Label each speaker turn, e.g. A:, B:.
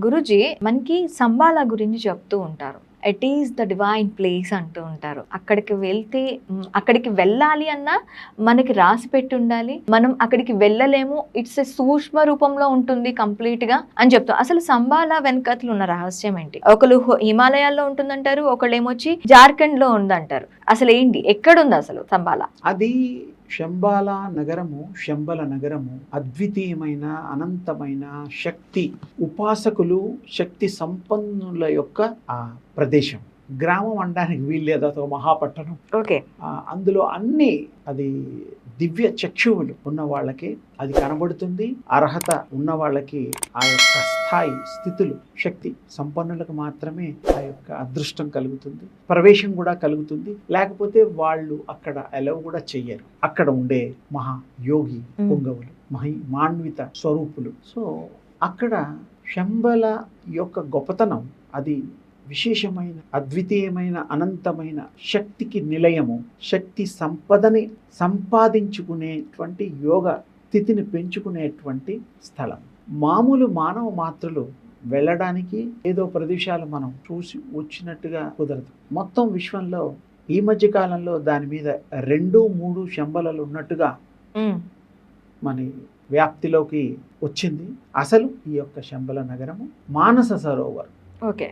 A: గురూజీ మనకి సంబాలా గురించి చెప్తూ ఉంటారు. It is the divine place అంటూ ఉంటారు. అక్కడికి వెళ్తే అక్కడికి వెళ్ళాలి అన్నా మనకి రాసి పెట్టి ఉండాలి. మనం అక్కడికి వెళ్ళలేము. ఇట్స్ ఎ సూక్ష్మ రూపంలో ఉంటుంది కంప్లీట్ గా అని చెప్తాం. అసలు సంబాలా వెనకతలు ఉన్న రహస్యం ఏంటి? ఒకళ్ళు హిమాలయాల్లో ఉంటుందంటారు, ఒకళ్ళు ఏమొచ్చి జార్ఖండ్ లో ఉందంటారు. అసలు ఏంటి, ఎక్కడుంది అసలు సంబాలా?
B: అది శంబాలా నగరము, శంబల నగరము అద్వితీయమైన అనంతమైన శక్తి ఉపాసకులు, శక్తి సంపన్నుల యొక్క ఆ ప్రదేశం. గ్రామం అనడానికి వీల్లేదు, అదొక మహాపట్టణం.
A: ఓకే.
B: అందులో అన్ని అది దివ్య చక్షువులు ఉన్న వాళ్ళకి అది కనబడుతుంది. అర్హత ఉన్న వాళ్ళకి ఆ యొక్క స్థాయి స్థితులు, శక్తి సంపన్నులకు మాత్రమే ఆ యొక్క అదృష్టం కలుగుతుంది, ప్రవేశం కూడా కలుగుతుంది. లేకపోతే వాళ్ళు అక్కడ అలవ్ కూడా చెయ్యరు. అక్కడ ఉండే మహా యోగి పొంగవులు, మాన్విత స్వరూపులు. సో అక్కడ శంబల యొక్క గొప్పతనం అది విశేషమైన, అద్వితీయమైన, అనంతమైన శక్తికి నిలయము. శక్తి సంపదని సంపాదించుకునేటువంటి యోగ స్థితిని పెంచుకునేటువంటి స్థలం. మామూలు మానవ మాత్రులు వెళ్ళడానికి ఏదో ప్రదేశాలు మనం చూసి వచ్చినట్టుగా కుదరదు. మొత్తం విశ్వంలో ఈ మధ్య కాలంలో దాని మీద 2-3 శంబలలు ఉన్నట్టుగా మన వ్యాప్తిలోకి వచ్చింది. అసలు ఈ యొక్క శంబల నగరము మానస సరోవర్.
A: ఓకే.